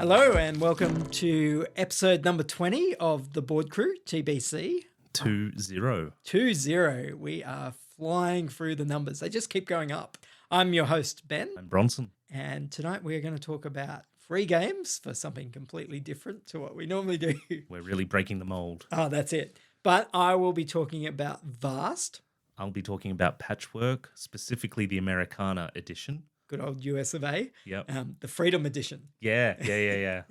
Hello and welcome to episode number 20 of The Board Crew, TBC. 20. We are flying through the numbers. They just keep going up. I'm your host, Ben. I'm Bronson. And tonight we're going to talk about free games for something completely different to what we normally do. We're really breaking the mold. Oh, that's it. But I will be talking about Vast. I'll be talking about Patchwork, specifically the Americana Edition. Good old US of A. Yep. The Freedom Edition. Yeah.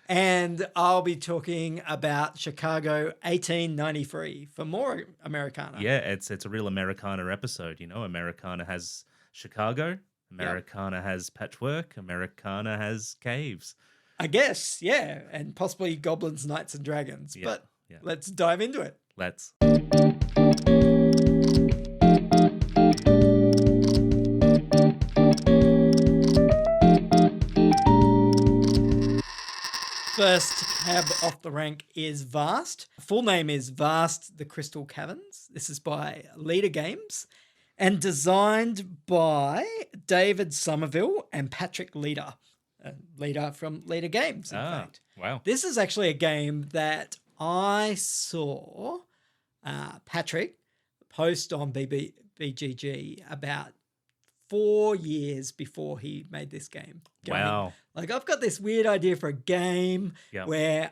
And I'll be talking about Chicago 1893 for more Americana. Yeah, it's a real Americana episode, you know. Americana has Chicago, Americana has Patchwork, Americana has caves. I guess, yeah, and possibly goblins, knights, and dragons. But let's dive into it. Let's. First cab off the rank is Vast. Full name is Vast the Crystal Caverns. This is by Leader Games and designed by David Somerville and Patrick Leader. Leader from Leader Games, in fact. Wow. This is actually a game that I saw Patrick post on BGG about 4 years before he made this game. Wow. Like, I've got this weird idea for a game where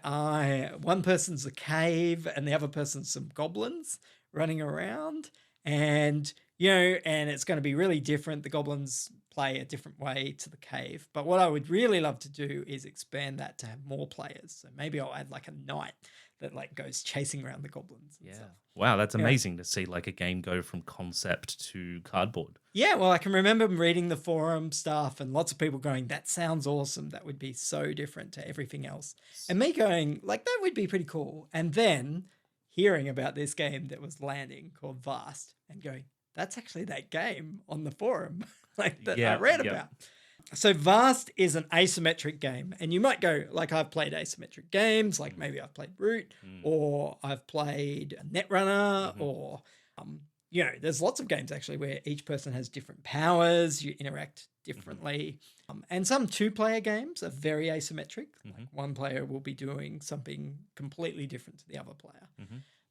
one person's a cave and the other person's some goblins running around, and it's going to be really different. The goblins play a different way to the cave. But what I would really love to do is expand that to have more players. So maybe I'll add like a knight that like goes chasing around the goblins and stuff. Wow, that's amazing to see like a game go from concept to cardboard. Yeah, well, I can remember reading the forum stuff and lots of people going, that sounds awesome. That would be so different to everything else. And me going, like, that would be pretty cool. And then hearing about this game that was landing called Vast and going, that's actually that game on the forum I read about. So Vast is an asymmetric game, and you might go, like, I've played asymmetric games, like maybe I've played Root, or I've played Netrunner, or, there's lots of games actually where each person has different powers, you interact differently. And some two-player games are very asymmetric. Like one player will be doing something completely different to the other player.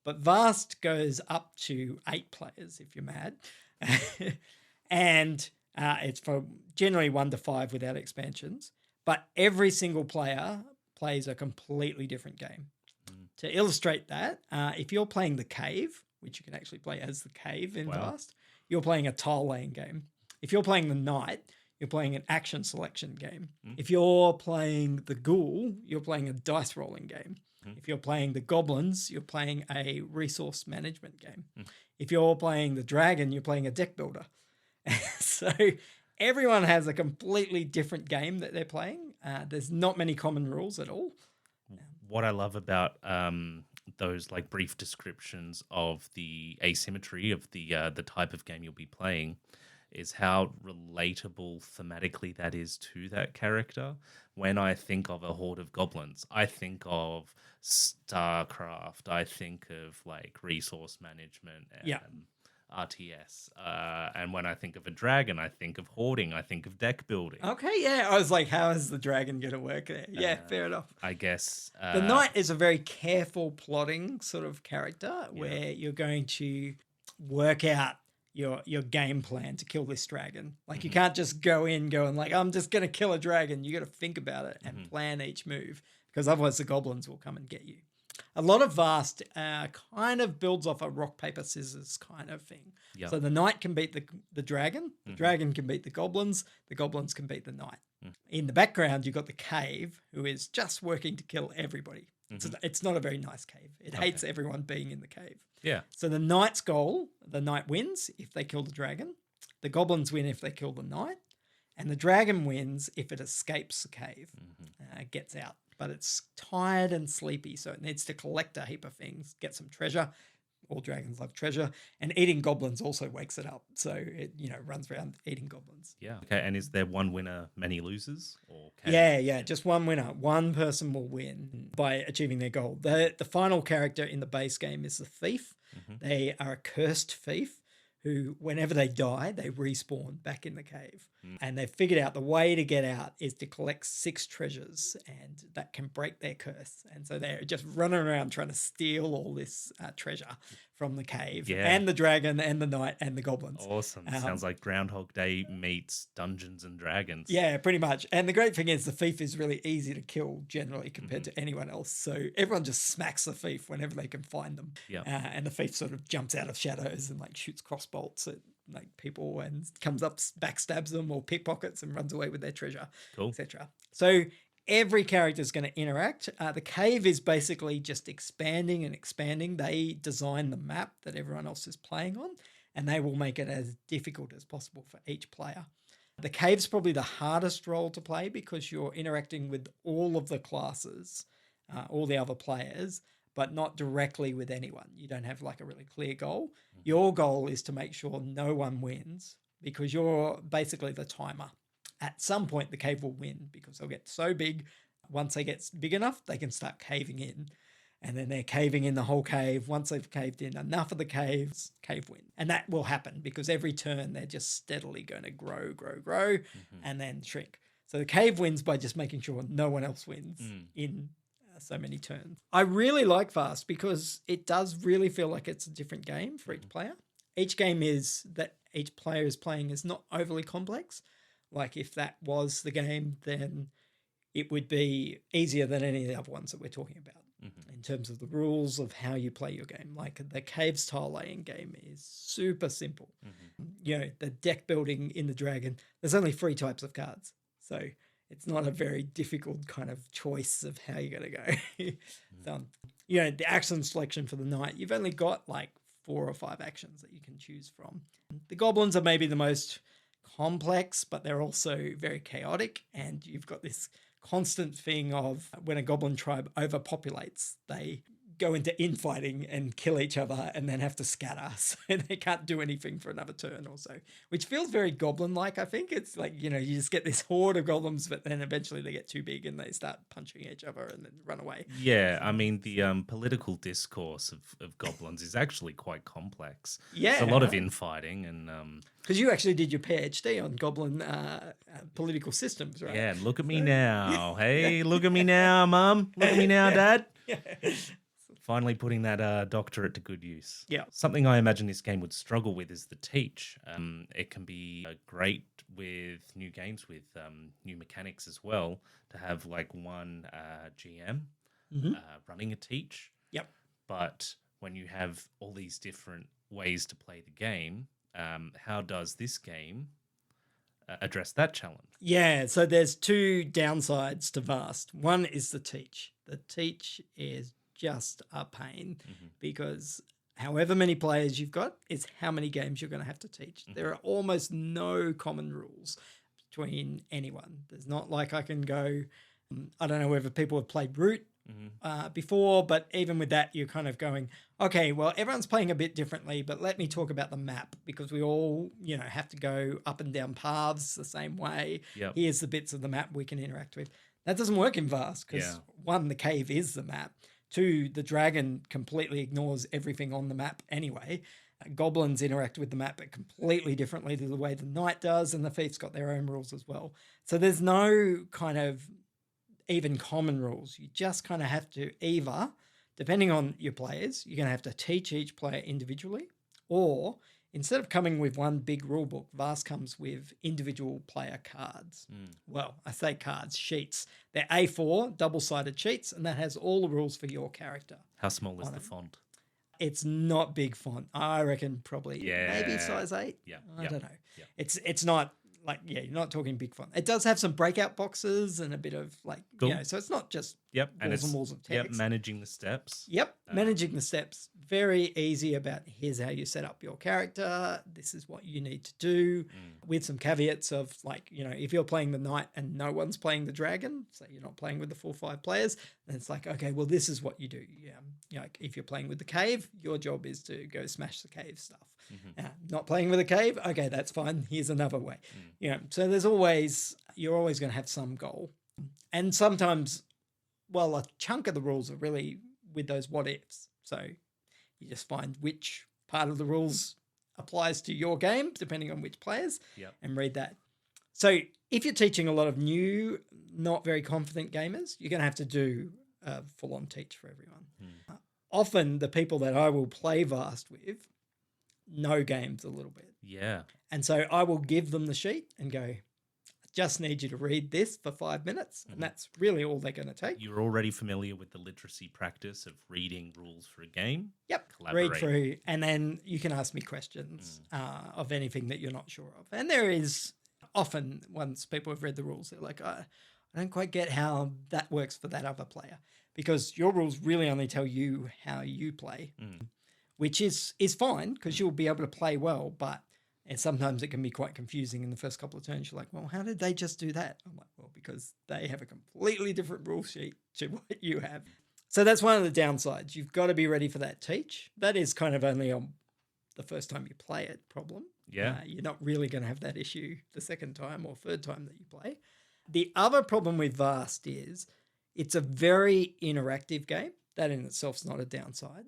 But Vast goes up to 8 players if you're mad. And it's for generally 1 to 5 without expansions. But every single player plays a completely different game. To illustrate that, if you're playing the cave, which you can actually play as the cave in Vast, you're playing a tile laying game. If you're playing the knight, you're playing an action selection game. If you're playing the ghoul, you're playing a dice rolling game. If you're playing the goblins, you're playing a resource management game. If you're playing the dragon, you're playing a deck builder. So everyone has a completely different game that they're playing. There's not many common rules at all. What I love about those like brief descriptions of the asymmetry of the type of game you'll be playing is how relatable thematically that is to that character. When I think of a horde of goblins, I think of StarCraft. I think of like resource management and RTS. And when I think of a dragon, I think of hoarding. I think of deck building. Okay, yeah. I was like, how is the dragon going to work there? Yeah, fair enough. I guess. The knight is a very careful plotting sort of character where you're going to work out your game plan to kill this dragon. Like you can't just go in going like, I'm just going to kill a dragon. You got to think about it and plan each move because otherwise the goblins will come and get you. A lot of Vast kind of builds off a rock, paper, scissors kind of thing. Yep. So the knight can beat the dragon. The dragon can beat the goblins can beat the knight. In the background, you've got the cave who is just working to kill everybody. It's not a very nice cave. It hates everyone being in the cave. Yeah. So the knight's goal, the knight wins if they kill the dragon. The goblins win if they kill the knight. And the dragon wins if it escapes the cave, gets out. But it's tired and sleepy, so it needs to collect a heap of things, get some treasure. All dragons love treasure. And eating goblins also wakes it up. So it, runs around eating goblins. Yeah. Okay, and is there one winner, many losers? Or just one winner. One person will win by achieving their goal. The final character in the base game is the thief. They are a cursed thief who, whenever they die, they respawn back in the cave. And they've figured out the way to get out is to collect 6 treasures, and that can break their curse. And so they're just running around trying to steal all this treasure from the cave, and the dragon and the knight and the goblins. Awesome. Sounds like Groundhog Day meets Dungeons and Dragons. Yeah, pretty much. And the great thing is the thief is really easy to kill generally compared to anyone else. So everyone just smacks the thief whenever they can find them. Yeah. And the thief sort of jumps out of shadows and like shoots crossbolts at like people and comes up, backstabs them or pickpockets and runs away with their treasure, etc. So every character is going to interact. The cave is basically just expanding and expanding. They design the map that everyone else is playing on, and they will make it as difficult as possible for each player. The cave's probably the hardest role to play because you're interacting with all of the classes, all the other players, but not directly with anyone. You don't have like a really clear goal. Your goal is to make sure no one wins because you're basically the timer. At some point, the cave will win because they'll get so big. Once they get big enough, they can start caving in. And then they're caving in the whole cave. Once they've caved in enough of the caves, cave win. And that will happen because every turn they're just steadily going to grow, and then shrink. So the cave wins by just making sure no one else wins in so many turns. I really like Vast because it does really feel like it's a different game for each player. Each game is that each player is playing is not overly complex. Like if that was the game, then it would be easier than any of the other ones that we're talking about in terms of the rules of how you play your game. Like the cave style laying game is super simple. You know, the deck building in the dragon, there's only 3 types of cards. So it's not a very difficult kind of choice of how you're going to go. So, you know, the action selection for the knight, you've only got like 4 or 5 actions that you can choose from. The goblins are maybe the most complex, but they're also very chaotic. And you've got this constant thing of when a goblin tribe overpopulates, they go into infighting and kill each other and then have to scatter. So they can't do anything for another turn or so, which feels very goblin-like, I think. It's like, you know, you just get this horde of goblins, but then eventually they get too big and they start punching each other and then run away. Yeah, I mean, the political discourse of goblins is actually quite complex. Yeah. It's a lot of infighting and... Because you actually did your PhD on goblin political systems, right? Yeah, look at me now. Hey, look at me now, Mum. Look at me now, Dad. Yeah. Finally putting that doctorate to good use. Yeah. Something I imagine this game would struggle with is the teach. It can be great with new games with new mechanics as well to have like one GM running a teach. Yep. But when you have all these different ways to play the game, how does this game address that challenge? Yeah, so there's 2 downsides to Vast. One is the teach. The teach is just a pain because however many players you've got is how many games you're going to have to teach. There are almost no common rules between anyone. There's not like I can go, I don't know whether people have played Root before, but even with that, you're kind of going, okay, well, everyone's playing a bit differently, but let me talk about the map because we all, you know, have to go up and down paths the same way. Yep. Here's the bits of the map we can interact with. That doesn't work in Vast because 1, the cave is the map. 2, the dragon completely ignores everything on the map anyway. Goblins interact with the map but completely differently to the way the knight does, and the thief's got their own rules as well. So there's no kind of even common rules. You just kind of have to either, depending on your players, you're going to have to teach each player individually, or instead of coming with one big rule book, Vast comes with individual player cards. Well, I say cards, sheets. They're A4, double-sided sheets, and that has all the rules for your character. How small is the font? It's not big font. I reckon probably maybe size 8. Yeah. I don't know. Yeah. It's not like, yeah, you're not talking big font. It does have some breakout boxes and a bit of like, you know, so it's not just walls and walls of text. Managing the steps. Managing the steps. Very easy about here's how you set up your character. This is what you need to do with some caveats of like, you know, if you're playing the knight and no one's playing the dragon, so you're not playing with the full 5 players, then it's like, okay, well, this is what you do. Yeah. You know, like if you're playing with the cave, your job is to go smash the cave stuff. Not playing with a cave, okay, that's fine. Here's another way. You know, so you're always going to have some goal. And sometimes, well, a chunk of the rules are really with those what ifs. So you just find which part of the rules applies to your game, depending on which players, Yep. and read that. So if you're teaching a lot of new, not very confident gamers, you're going to have to do a full-on teach for everyone. Often the people that I will play Vast with know games a little bit. Yeah. And so I will give them the sheet and go, I just need you to read this for 5 minutes. And that's really all they're going to take. You're already familiar with the literacy practice of reading rules for a game. Yep. Collaborate. Read through, and then you can ask me questions of anything that you're not sure of. And there is often, once people have read the rules, they're like, I don't quite get how that works for that other player, because your rules really only tell you how you play, which is fine because you'll be able to play well, but sometimes it can be quite confusing in the first couple of turns. You're like, well, how did they just do that? I'm like, well, because they have a completely different rule sheet to what you have. So that's one of the downsides. You've got to be ready for that teach. That is kind of only on the first time you play it problem. Yeah. You're not really going to have that issue the second time or third time that you play. The other problem with Vast is it's a very interactive game. That in itself is not a downside.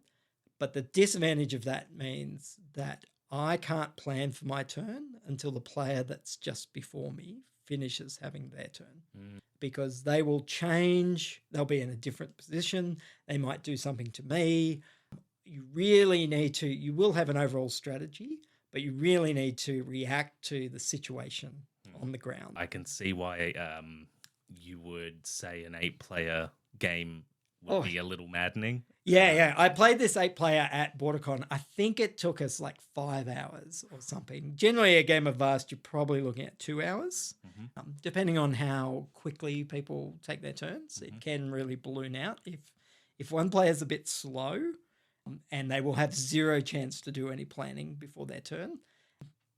But the disadvantage of that means that I can't plan for my turn until the player that's just before me finishes having their turn, because they will change. They'll be in a different position. They might do something to me. You really need to, you will have an overall strategy, but you really need to react to the situation on the ground. I can see why you would say an 8-player game would be a little maddening. Yeah. I played this 8-player at BorderCon. I think it took us like 5 hours or something. Generally, a game of Vast, you're probably looking at 2 hours, depending on how quickly people take their turns. It can really balloon out. If one player's a bit slow, and they will have zero chance to do any planning before their turn,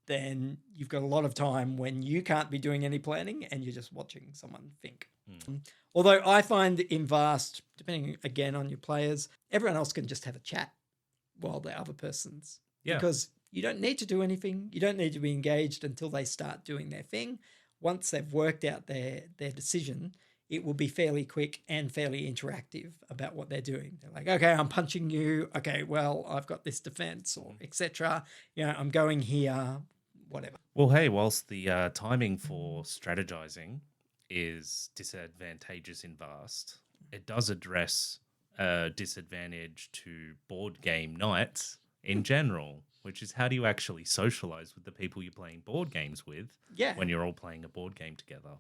then you've got a lot of time when you can't be doing any planning and you're just watching someone think. Although I find in Vast, depending again on your players, everyone else can just have a chat while the other person's. Yeah. Because you don't need to do anything. You don't need to be engaged until they start doing their thing. Once they've worked out their decision, it will be fairly quick and fairly interactive about what they're doing. They're like, okay, I'm punching you. Okay, well, I've got this defense or etc. I'm going here, whatever. Well, hey, whilst the timing for strategizing is disadvantageous in Vast, it does address a disadvantage to board game nights in general, which is how do you actually socialize with the people you're playing board games with when you're all playing a board game together?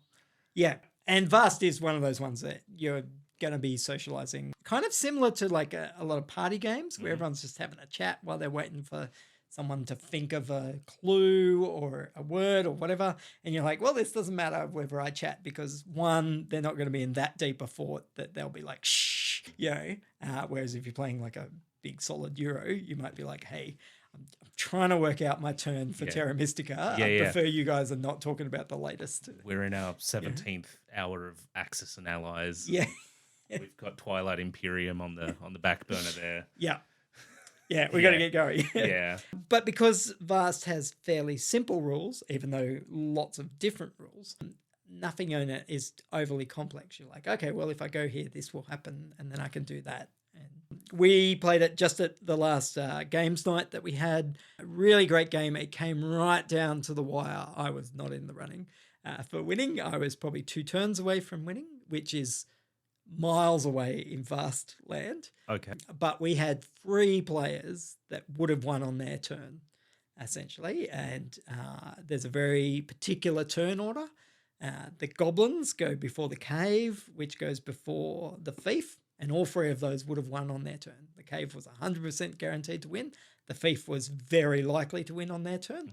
Yeah. And Vast is one of those ones that you're going to be socializing, kind of similar to like a lot of party games where everyone's just having a chat while they're waiting for someone to think of a clue or a word or whatever. And you're like, well, this doesn't matter whether I chat because one, they're not going to be in that deep a thought that they'll be like, shh, whereas if you're playing like a big solid Euro, you might be like, hey, I'm trying to work out my turn for Terra Mystica. I prefer you guys are not talking about the latest. We're in our 17th hour of Axis and Allies. Yeah. We've got Twilight Imperium on the back burner there. Yeah. Yeah, we got to get going. Yeah. But because Vast has fairly simple rules, even though lots of different rules, nothing in it is overly complex. You're like, okay, well, if I go here, this will happen, and then I can do that. And we played it just at the last games night that we had. A really great game. It came right down to the wire. I was not in the running for winning. I was probably 2 turns away from winning, which is miles away in Vast land. Okay. But we had 3 players that would have won on their turn, essentially. And there's a very particular turn order. The goblins go before the cave, which goes before the thief. And all 3 of those would have won on their turn. The cave was 100% guaranteed to win. The thief was very likely to win on their turn.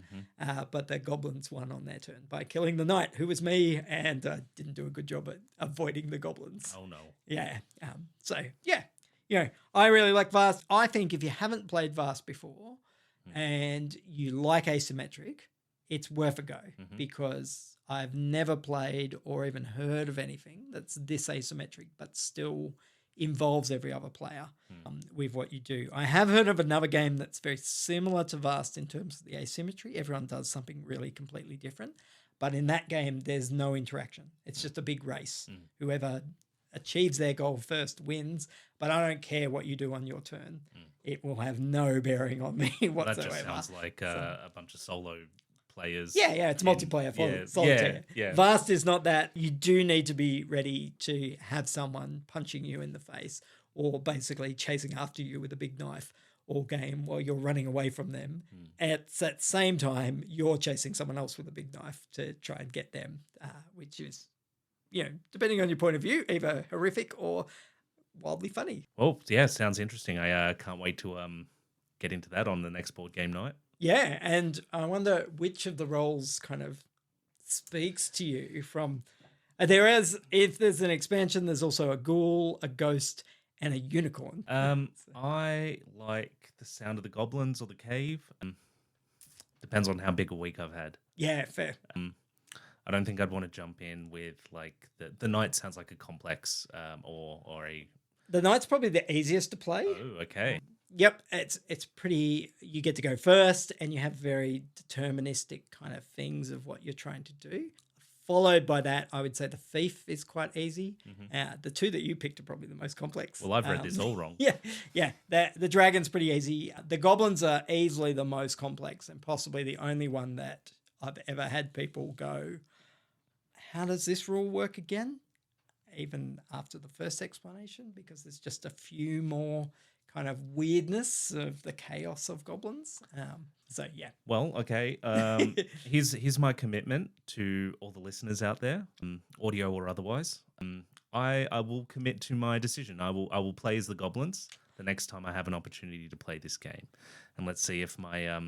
But the goblins won on their turn by killing the knight, who was me, and didn't do a good job at avoiding the goblins. Oh, no. Yeah. I really like Vast. I think if you haven't played Vast before and you like asymmetric, it's worth a go because I've never played or even heard of anything that's this asymmetric but still involves every other player with what you do. I have heard of another game that's very similar to Vast in terms of the asymmetry. Everyone does something really completely different. But in that game, there's no interaction. It's just a big race. Whoever achieves their goal first wins, but I don't care what you do on your turn. It will have no bearing on me Well, whatsoever. that just sounds like a bunch of solo players. Yeah, it's multiplayer for solitaire. Yeah. Vast is not that. You do need to be ready to have someone punching you in the face or basically chasing after you with a big knife all game while you're running away from them. At that same time, you're chasing someone else with a big knife to try and get them, which is, depending on your point of view, either horrific or wildly funny. Well, yeah, sounds interesting. I can't wait to get into that on the next board game night. Yeah, and I wonder which of the roles kind of speaks to you from... if there's an expansion, there's also a ghoul, a ghost, and a unicorn. I like the sound of the goblins or the cave. Depends on how big a week I've had. Yeah, fair. I don't think I'd want to jump in with like the knight sounds like a complex or a... The knight's probably the easiest to play. Oh, okay. Yep, it's pretty... You get to go first, and you have very deterministic kind of things of what you're trying to do. Followed by that, I would say the thief is quite easy. The two that you picked are probably the most complex. Well, I've read this all wrong. Yeah. The dragon's pretty easy. The goblins are easily the most complex and possibly the only one that I've ever had people go, how does this rule work again? Even after the first explanation, because there's just a few more kind of weirdness of the chaos of goblins. So yeah. Well, okay. Here's my commitment to all the listeners out there, audio or otherwise. I will commit to my decision. I will play as the goblins the next time I have an opportunity to play this game, and let's see if my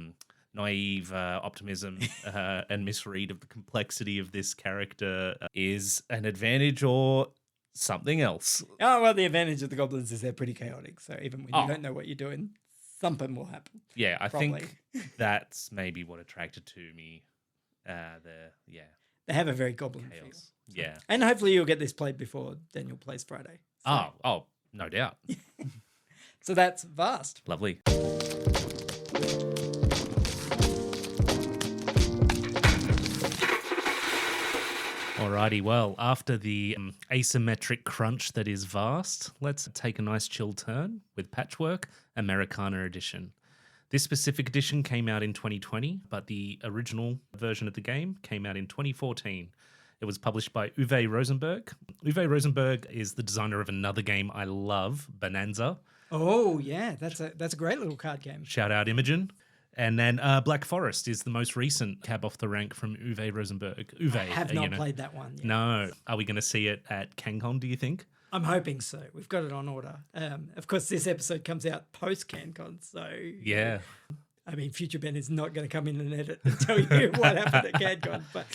naive optimism and misread of the complexity of this character is an advantage or something else. Oh, well, the advantage of the goblins is they're pretty chaotic. So even when you don't know what you're doing, something will happen. Yeah, I probably. think that's maybe what attracted to me. They have a very goblin feel. Yeah. And hopefully you'll get this played before Daniel plays Friday. So. Oh, no doubt. So that's Vast. Lovely. Alrighty, well, after the asymmetric crunch that is Vast, let's take a nice chill turn with Patchwork, Americana Edition. This specific edition came out in 2020, but the original version of the game came out in 2014. It was published by Uwe Rosenberg. Uwe Rosenberg is the designer of another game I love, Bonanza. Oh, yeah, that's a great little card game. Shout out Imogen. And then Black Forest is the most recent cab off the rank from Uwe Rosenberg. Uwe, I have not played that one yet. No. Are we going to see it at CanCon, do you think? I'm hoping so. We've got it on order. Of course, this episode comes out post CanCon, so... Yeah. I mean, Future Ben is not going to come in and edit and tell you what happened at CanCon. But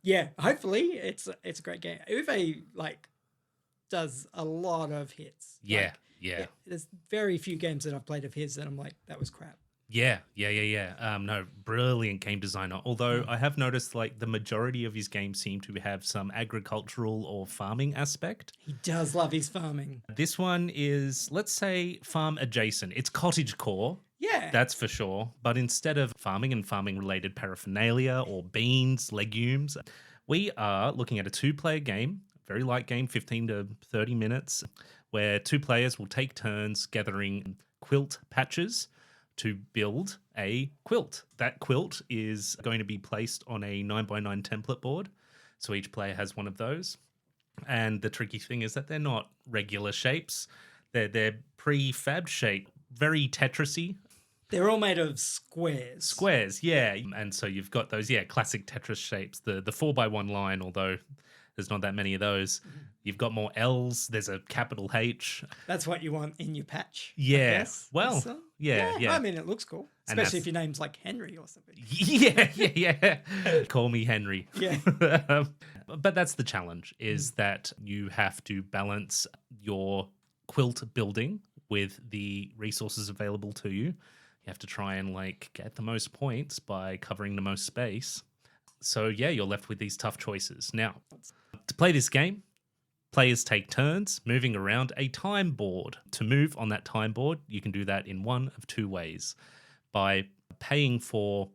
yeah, hopefully it's a great game. Uwe, does a lot of hits. Yeah. There's very few games that I've played of his that I'm like, that was crap. Yeah. No, brilliant game designer. Although I have noticed the majority of his games seem to have some agricultural or farming aspect. He does love his farming. This one is, let's say, farm adjacent. It's cottage core. Yeah. That's for sure. But instead of farming and farming related paraphernalia or beans, legumes, we are looking at a 2-player game, very light game, 15 to 30 minutes, where 2 players will take turns gathering quilt patches to build a quilt. That quilt is going to be placed on a 9x9 template board. So each player has one of those. And the tricky thing is that they're not regular shapes. They're prefab shape, very Tetris-y. They're all made of squares. Squares, yeah. And so you've got those, classic Tetris shapes. The 4x1 line, although there's not that many of those. You've got more L's. There's a capital H. That's what you want in your patch. Yeah. Well, yeah. I mean, it looks cool. Especially if your name's like Henry or something. Yeah. Call me Henry. Yeah. But that's the challenge, is that you have to balance your quilt building with the resources available to you. You have to try and get the most points by covering the most space. So yeah, you're left with these tough choices. Now, to play this game, players take turns moving around a time board. To move on that time board, you can do that in one of 2 ways. By paying for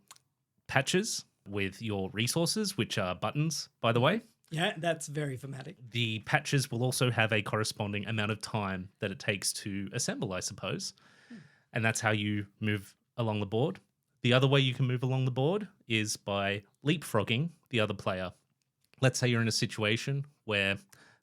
patches with your resources, which are buttons, by the way. Yeah, that's very thematic. The patches will also have a corresponding amount of time that it takes to assemble, I suppose. And that's how you move along the board. The other way you can move along the board is by leapfrogging the other player. Let's say you're in a situation where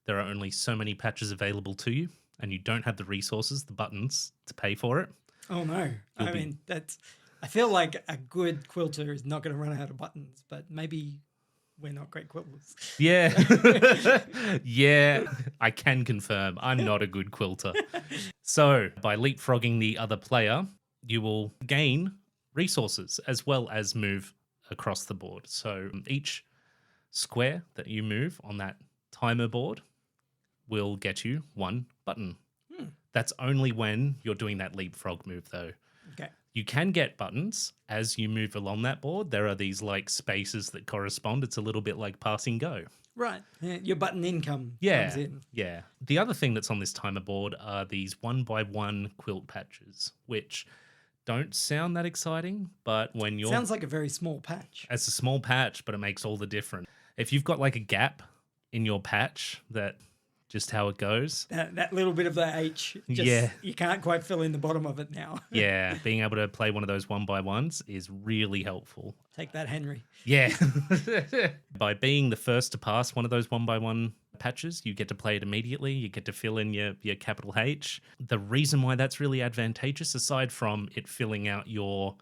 there are only so many patches available to you and you don't have the resources, the buttons to pay for it. Oh no. I feel like a good quilter is not going to run out of buttons, but maybe we're not great quilters. Yeah. Yeah, I can confirm I'm not a good quilter. So, by leapfrogging the other player, you will gain resources as well as move across the board. So, each square that you move on that timer board will get you one button. That's only when you're doing that leapfrog move, though. Okay. You can get buttons as you move along that board. There are these like spaces that correspond. It's a little bit like passing go. Right. Yeah, your button income Yeah. comes in. Yeah. The other thing that's on this timer board are these 1x1 quilt patches, which don't sound that exciting, but when you're... Sounds like a very small patch. It's a small patch, but it makes all the difference. If you've got like a gap in your patch, that just how it goes. That little bit of the H, just, you can't quite fill in the bottom of it now. Yeah, being able to play one of those 1x1s is really helpful. Take that, Henry. Yeah. By being the first to pass one of those 1x1 patches, you get to play it immediately. You get to fill in your capital H. The reason why that's really advantageous, aside from it filling out your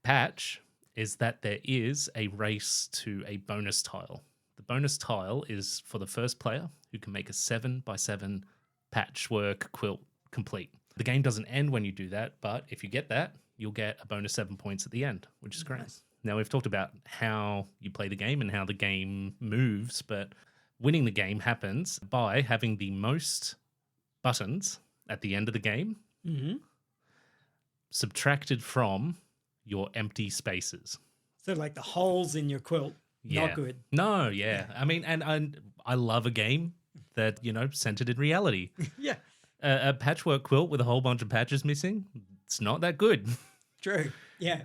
patch, is that there is a race to a bonus tile. The bonus tile is for the first player who can make a 7x7 patchwork quilt complete. The game doesn't end when you do that, but if you get that, you'll get a bonus 7 points at the end, which is great. Nice. Now, we've talked about how you play the game and how the game moves, but winning the game happens by having the most buttons at the end of the game subtracted from your empty spaces. So like the holes in your quilt, not good. No, yeah. I mean, and I love a game that, centered in reality. Yeah. A patchwork quilt with a whole bunch of patches missing, it's not that good. True. Yeah.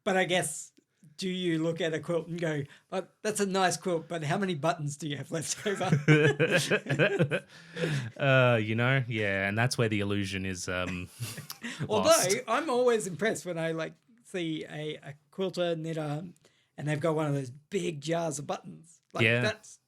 But I guess, do you look at a quilt and go, oh, that's a nice quilt, but how many buttons do you have left over? Yeah, and that's where the illusion is Although lost. I'm always impressed when I see a quilter, knitter, and they've got one of those big jars of buttons. That's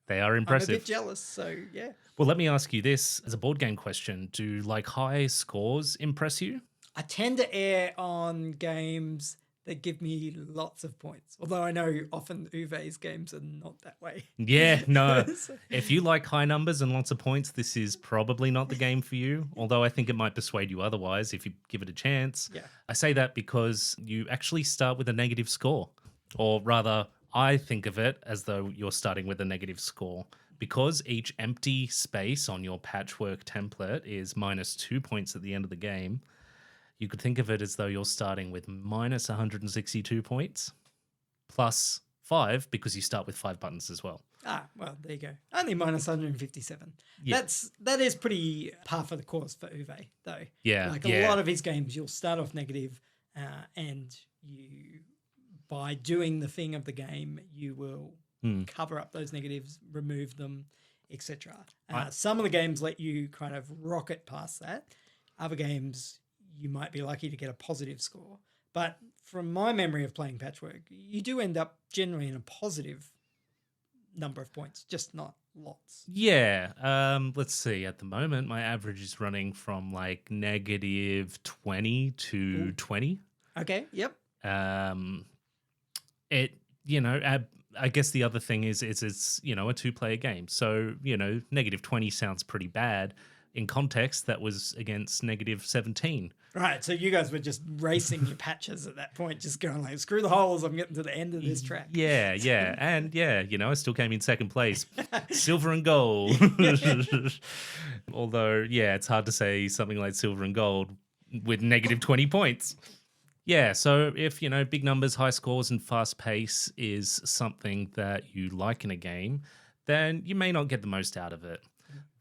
They are impressive. I'm a bit jealous, so yeah. Well, let me ask you this as a board game question. Do high scores impress you? I tend to err on games that give me lots of points. Although I know often Uwe's games are not that way. Yeah, no. If you like high numbers and lots of points, this is probably not the game for you. Although I think it might persuade you otherwise if you give it a chance. Yeah. I say that because you actually start with a negative score. Or rather, I think of it as though you're starting with a negative score. Because each empty space on your patchwork template is -2 points at the end of the game, you could think of it as though you're starting with minus 162 points, plus 5 because you start with 5 buttons as well. Ah, well, there you go. Only minus 157. Yeah. That is pretty par for the course for Uwe, though. Yeah, A lot of his games, you'll start off negative, and you, by doing the thing of the game, you will cover up those negatives, remove them, etc. Some of the games let you kind of rocket past that. Other games, you might be lucky to get a positive score. But from my memory of playing Patchwork, you do end up generally in a positive number of points, just not lots. Yeah. Let's see. At the moment, my average is running from negative 20 to 20. Okay. Yep. I guess the other thing is it's a 2-player game. So, negative 20 sounds pretty bad. In context, that was against negative 17. Right, so you guys were just racing your patches at that point, just going screw the holes, I'm getting to the end of this track. Yeah. And I still came in second place. Silver and gold. Although, it's hard to say something like silver and gold with negative 20 points. Yeah, so if, big numbers, high scores, and fast pace is something that you like in a game, then you may not get the most out of it.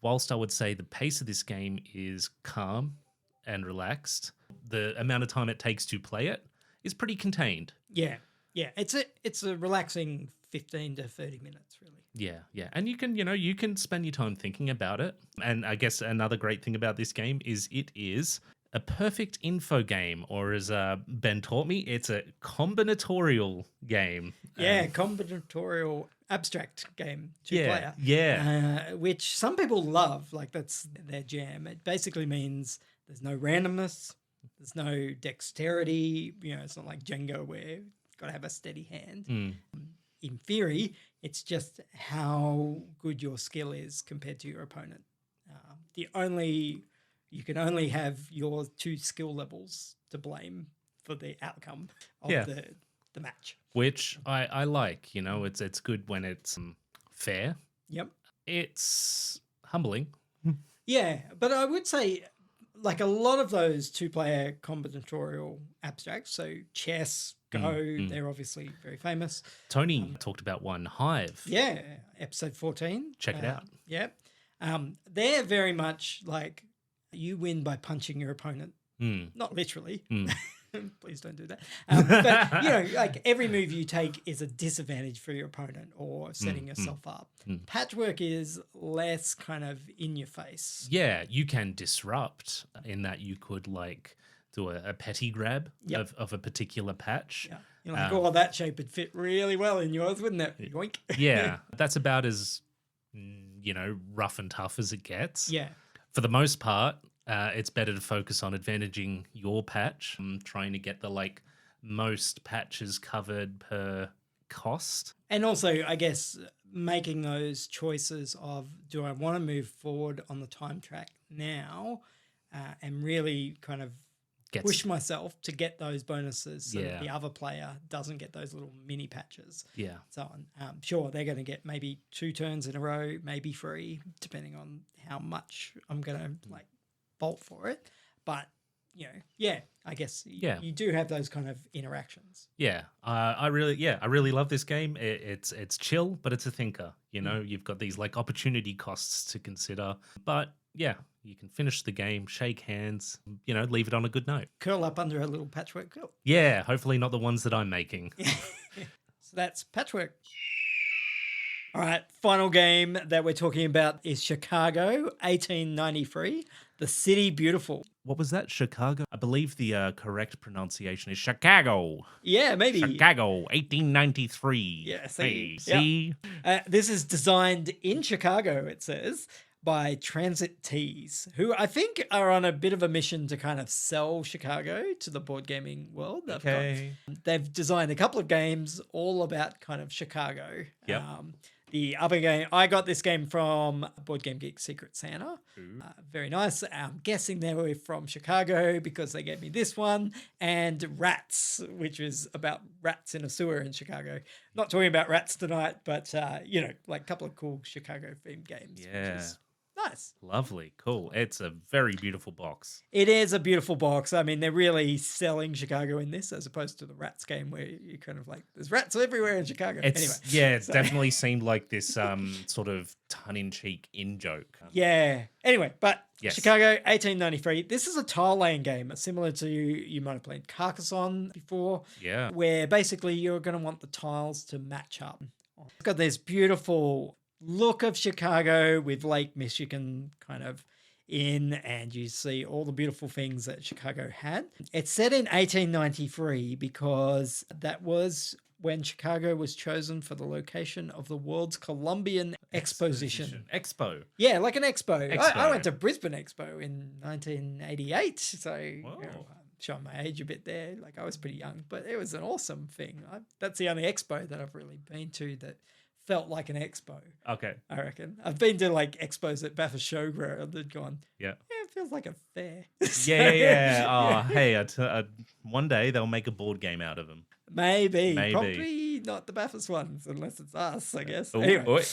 Whilst I would say the pace of this game is calm and relaxed, the amount of time it takes to play it is pretty contained. Yeah. Yeah, it's a relaxing 15 to 30 minutes, really. Yeah, yeah. And you can spend your time thinking about it. And I guess another great thing about this game is it is a perfect info game, or as Ben taught me, it's a combinatorial game. Yeah, combinatorial abstract game, two-player. Yeah. Which some people love, like that's their jam. It basically means there's no randomness, there's no dexterity. It's not like Jenga where you've got to have a steady hand. In theory, it's just how good your skill is compared to your opponent. You can only have your 2 skill levels to blame for the outcome of the match. Which I like, it's good when it's fair. Yep. It's humbling. Yeah, but I would say like a lot of those 2-player combinatorial abstracts, so chess, Go, they're obviously very famous. Tony talked about one, Hive. Yeah, episode 14. Check it out. Yeah. They're very much like you win by punching your opponent. Not literally. Please don't do that. But, like every move you take is a disadvantage for your opponent or setting yourself up. Patchwork is less kind of in your face. Yeah, you can disrupt in that you could like do a petty grab of a particular patch. Yeah. You're like, that shape would fit really well in yours, wouldn't it? Yoink. Yeah, that's about as, rough and tough as it gets. Yeah. For the most part, it's better to focus on advantaging your patch, trying to get the most patches covered per cost. And also, I guess, making those choices of, do I want to move forward on the time track now and really kind of push myself to get those bonuses so that the other player doesn't get those little mini patches. Yeah. So on. Sure, they're going to get maybe 2 turns in a row, maybe 3, depending on how much I'm going to bolt for it. But, I guess you do have those kind of interactions. Yeah. I really love this game. It's chill, but it's a thinker. You've got these opportunity costs to consider. But yeah, you can finish the game, shake hands, leave it on a good note. Curl up under a little patchwork quilt. Yeah, hopefully not the ones that I'm making. So that's Patchwork. All right, final game that we're talking about is Chicago, 1893, The City Beautiful. What was that? Chicago? I believe the correct pronunciation is Chicago. Yeah, maybe. Chicago, 1893. Yeah, see? This is designed in Chicago, it says, by Transit Tees, who I think are on a bit of a mission to kind of sell Chicago to the board gaming world. They've designed a couple of games all about kind of Chicago. Yep. The other game, I got this game from Board Game Geek Secret Santa. Very nice. I'm guessing they were from Chicago because they gave me this one. And Rats, which is about rats in a sewer in Chicago. Not talking about rats tonight, but, a couple of cool Chicago themed games. Yeah. Which is nice. Lovely. Cool. It's a very beautiful box. It is a beautiful box. I mean, they're really selling Chicago in this as opposed to the Rats game where you kind of there's rats everywhere in Chicago. It's definitely seemed like this sort of tongue-in-cheek in-joke. Yeah. Anyway, but Chicago, 1893. This is a tile-laying game, similar to you might have played Carcassonne before. Yeah. Where basically you're going to want the tiles to match up. It's got this beautiful look of Chicago with Lake Michigan kind of in, and you see all the beautiful things that Chicago had. It's set in 1893 because that was when Chicago was chosen for the location of the World's Columbian Exposition. Expo. Yeah, like an expo. I went to Brisbane Expo in 1988, so I'm showing my age a bit there. I was pretty young, but it was an awesome thing. That's the only expo that I've really been to that felt like an expo. Okay. I reckon. I've been to expos at Bathurst Showground and they'd gone, it feels like a fair. Yeah. Oh, hey, one day they'll make a board game out of them. Maybe. Probably not the Bathurst ones, unless it's us, I guess. Ooh, anyway.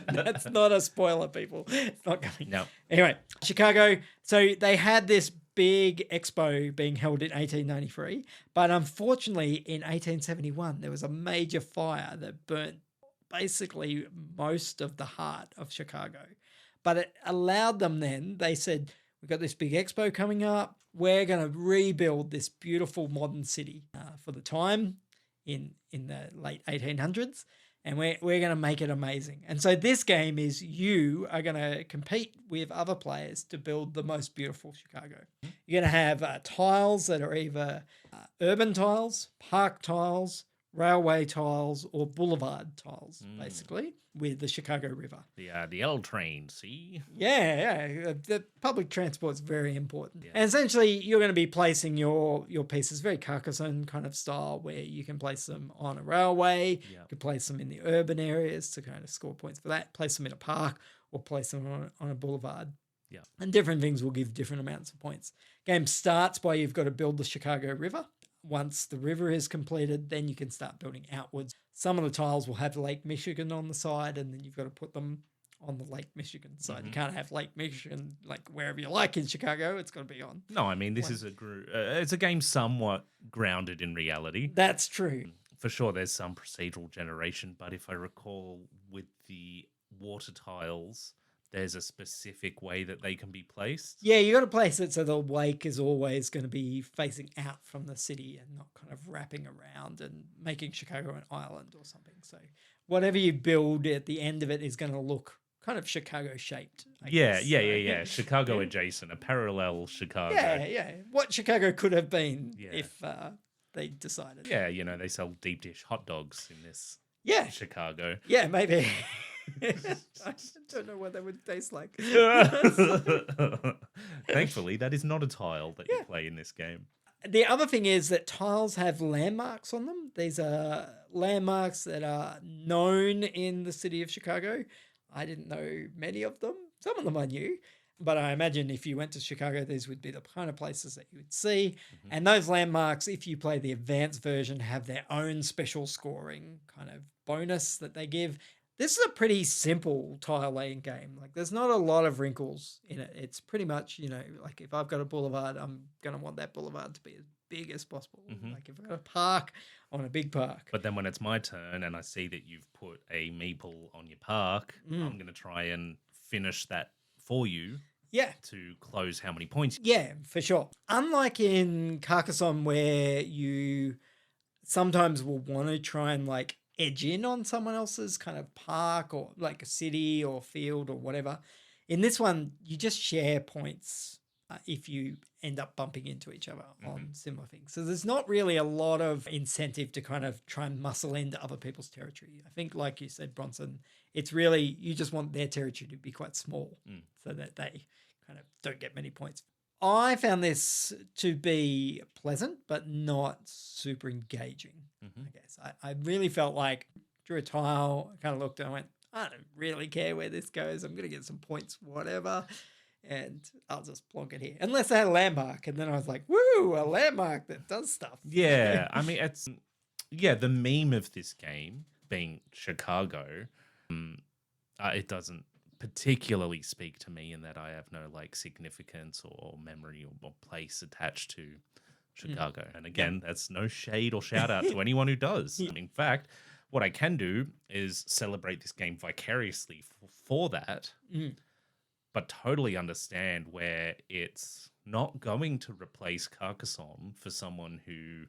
That's not a spoiler, people. It's not coming. No. Anyway, Chicago. So they had this big expo being held in 1893, but unfortunately in 1871 there was a major fire that burnt basically most of the heart of Chicago. But it allowed them then, they said, we've got this big expo coming up, we're going to rebuild this beautiful modern city for the time. in the late 1800s. And we're going to make it amazing. And so this game is you are going to compete with other players to build the most beautiful Chicago. You're going to have tiles that are either urban tiles, park tiles, railway tiles, or boulevard tiles, basically, with the Chicago River. The L train, see? Yeah. The public transport is very important. Yeah. And essentially, you're going to be placing your pieces very Carcassonne kind of style, where you can place them on a railway, you can place them in the urban areas to kind of score points for that, place them in a park, or place them on a boulevard. Yeah. And different things will give different amounts of points. Game starts by you've got to build the Chicago River. Once the river is completed, then you can start building outwards. Some of the tiles will have Lake Michigan on the side, and then you've got to put them on the Lake Michigan side. You can't have Lake Michigan like wherever you like in Chicago. It's got to be on. No, I mean, this is it's a game somewhat grounded in reality. That's true. For sure, there's some procedural generation, but if I recall with the water tiles, there's a specific way that they can be placed. Yeah, you got to place it so the lake is always going to be facing out from the city and not kind of wrapping around and making Chicago an island or something. So whatever you build at the end of it is going to look kind of Chicago shaped. Yeah. Chicago adjacent, a parallel Chicago. Yeah. What Chicago could have been if they decided. Yeah, they sell deep dish hot dogs in this Chicago. Yeah, maybe. I don't know what that would taste like. Thankfully, that is not a tile that you play in this game. The other thing is that tiles have landmarks on them. These are landmarks that are known in the city of Chicago. I didn't know many of them. Some of them I knew. But I imagine if you went to Chicago, these would be the kind of places that you would see. And those landmarks, if you play the advanced version, have their own special scoring kind of bonus that they give. This is a pretty simple tile laying game. Like there's not a lot of wrinkles in it. It's pretty much, like if I've got a boulevard, I'm going to want that boulevard to be as big as possible. Like if I've got a park, I want a big park. But then when it's my turn and I see that you've put a meeple on your park, I'm going to try and finish that for you. Yeah. To close how many points. Yeah, for sure. Unlike in Carcassonne where you sometimes will want to try and like edge in on someone else's kind of park or like a city or field or whatever. In this one, you just share points if you end up bumping into each other on similar things. So there's not really a lot of incentive to kind of try and muscle into other people's territory. I think, like you said, Bronson, it's really, you just want their territory to be quite small so that they kind of don't get many points. I found this to be pleasant, but not super engaging, I guess. I really felt like drew a tile, I kind of looked and I went, I don't really care where this goes. I'm going to get some points, whatever, and I'll just plonk it here. Unless I had a landmark, and then I was like, woo, a landmark that does stuff. Yeah, I mean, the meme of this game being Chicago, it doesn't particularly speak to me in that I have no like significance or memory or place attached to Chicago. And again, that's no shade or shout out to anyone who does. In fact, what I can do is celebrate this game vicariously for that, but totally understand where it's not going to replace Carcassonne for someone who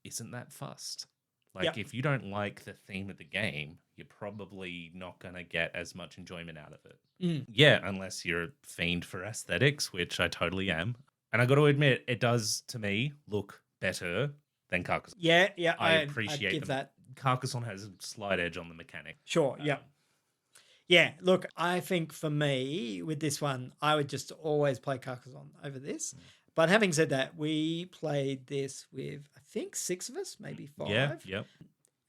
isn't that fussed. Like, if you don't like the theme of the game, you're probably not going to get as much enjoyment out of it. Yeah, unless you're a fiend for aesthetics, which I totally am. And I got to admit, it does, to me, look better than Carcassonne. Yeah, I appreciate I'd give that. Carcassonne has a slight edge on the mechanic. Sure, yeah, look, I think for me, with this one, I would just always play Carcassonne over this. But having said that, we played this with, I think, 6 of us, maybe 5. Yeah.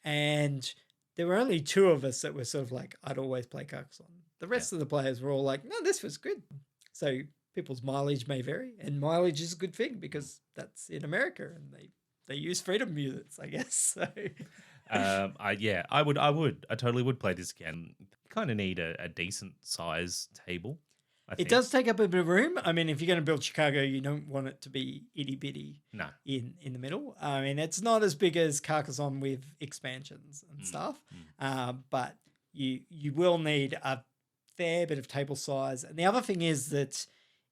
And there were only 2 of us that were sort of like, I'd always play Carcassonne. The rest of the players were all like, no, this was good. So people's mileage may vary. And mileage is a good thing because that's in America and they use freedom units, I guess. So... I totally would play this again. You kind of need a decent size table. It does take up a bit of room. I mean, if you're going to build Chicago, you don't want it to be itty bitty in the middle. I mean, it's not as big as Carcassonne with expansions and stuff, but you will need a fair bit of table size. And the other thing is that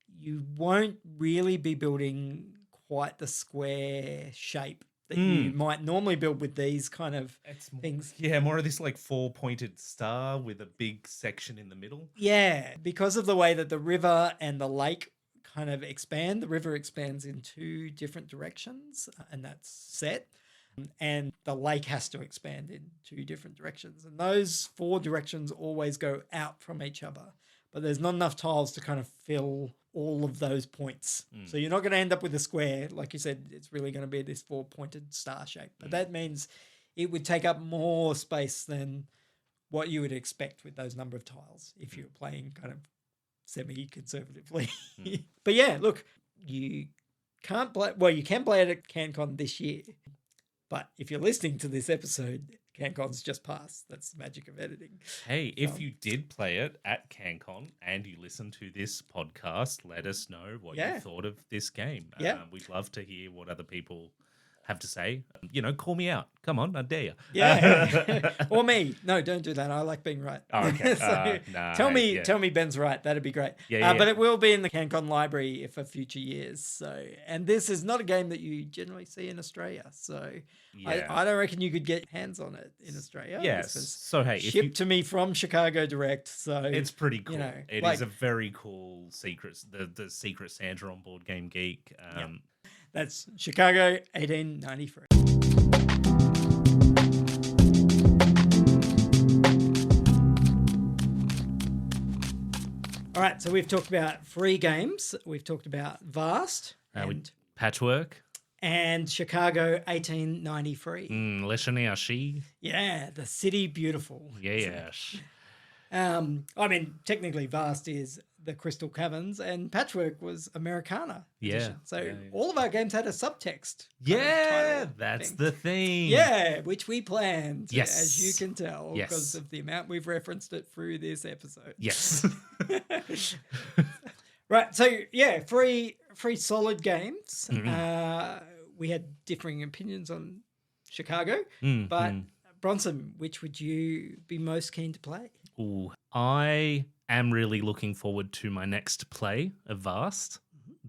you won't really be building quite the square shape that you might normally build with these kind of things. Yeah, more of this like 4-pointed star with a big section in the middle. Yeah, because of the way that the river and the lake kind of expand. The river expands in 2 different directions, and that's set. And the lake has to expand in 2 different directions. And those 4 directions always go out from each other. But there's not enough tiles to kind of fill all of those points. So you're not going to end up with a square. Like you said, it's really going to be this 4-pointed star shape. But that means it would take up more space than what you would expect with those number of tiles if you were playing kind of semi-conservatively. But yeah, look, you can't play, well, you can play it at CanCon this year. But if you're listening to this episode, CanCon's just passed. That's the magic of editing. Hey, if you did play it at CanCon and you listen to this podcast, let us know what you thought of this game. We'd love to hear what other people have to say. Call me out. Come on, I dare you. Yeah. Or me. No, don't do that. I like being right. Oh, okay. Tell me Ben's right. That'd be great. But it will be in the CanCon library for future years. So, and this is not a game that you generally see in Australia. So I don't reckon you could get hands on it in Australia. Yes. So hey, shipped to me from Chicago direct. So it's pretty cool. It is a very cool secret. The secret Santa on Board Game Geek. That's Chicago, 1893. All right, so we've talked about free games. We've talked about Vast and Patchwork. And Chicago, 1893. Leshaniashi. Yeah, the city beautiful. Yes. I mean, technically Vast is the Crystal Caverns and Patchwork was Americana Edition. So all of our games had a subtext. Yeah, that's the thing. Yeah, which we planned, yes, as you can tell, because of the amount we've referenced it through this episode. Yes. Right, so yeah, free solid games. We had differing opinions on Chicago, but Bronson, which would you be most keen to play? Ooh, I am really looking forward to my next play of Vast.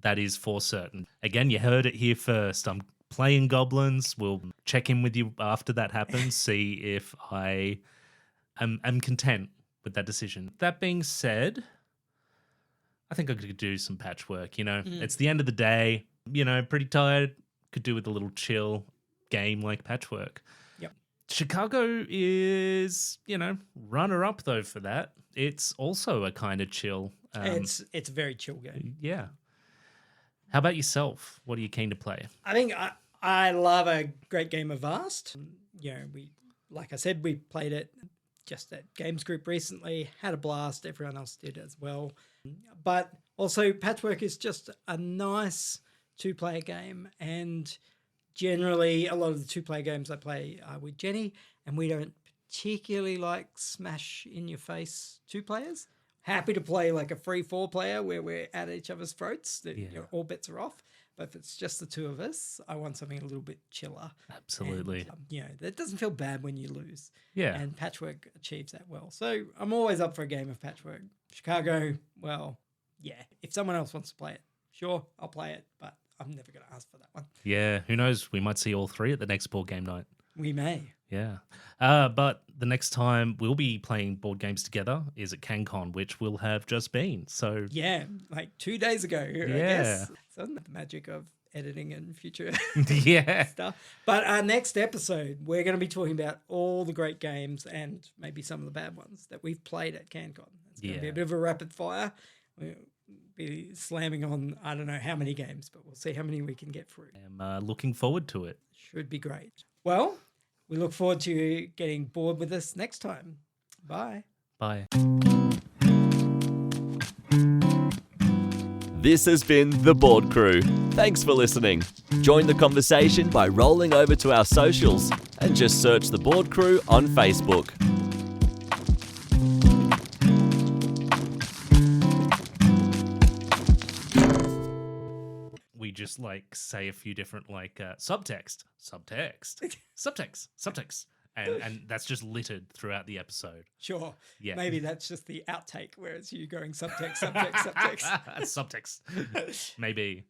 That is for certain. Again, you heard it here first. I'm playing Goblins. We'll check in with you after that happens, see if I am content with that decision. That being said, I think I could do some Patchwork. It's the end of the day, pretty tired. Could do with a little chill game like Patchwork. Chicago is, runner-up, though, for that. It's also a kind of chill. It's a very chill game. Yeah. How about yourself? What are you keen to play? I think I love a great game of Vast. Like I said, we played it just at Games Group recently, had a blast. Everyone else did as well. But also Patchwork is just a nice 2-player game, and generally, a lot of the 2-player games I play are with Jenny, and we don't particularly like smash in your face 2 players. Happy to play like a free 4-player where we're at each other's throats. All bets are off. But if it's just the 2 of us, I want something a little bit chiller. Absolutely. And, that doesn't feel bad when you lose. Yeah. And Patchwork achieves that well. So I'm always up for a game of Patchwork. Chicago, well, yeah. If someone else wants to play it, sure, I'll play it. But I'm never going to ask for that one. Yeah, who knows? We might see all 3 at the next board game night. We may. Yeah. But the next time we'll be playing board games together is at CanCon, which will have just been. So yeah, like 2 days ago, I guess. So the magic of editing and future stuff. But our next episode, we're going to be talking about all the great games and maybe some of the bad ones that we've played at CanCon. It's going to be a bit of a rapid fire. We'll be slamming on, I don't know how many games, but we'll see how many we can get through. I'm looking forward to it. Should be great. Well, we look forward to you getting bored with us next time. Bye. Bye. This has been The Board Crew. Thanks for listening. Join the conversation by rolling over to our socials and just search The Board Crew on Facebook. We just say a few different subtext, and that's just littered throughout the episode. Sure. Yeah. Maybe that's just the outtake, where it's you going subtext. Subtext. Maybe.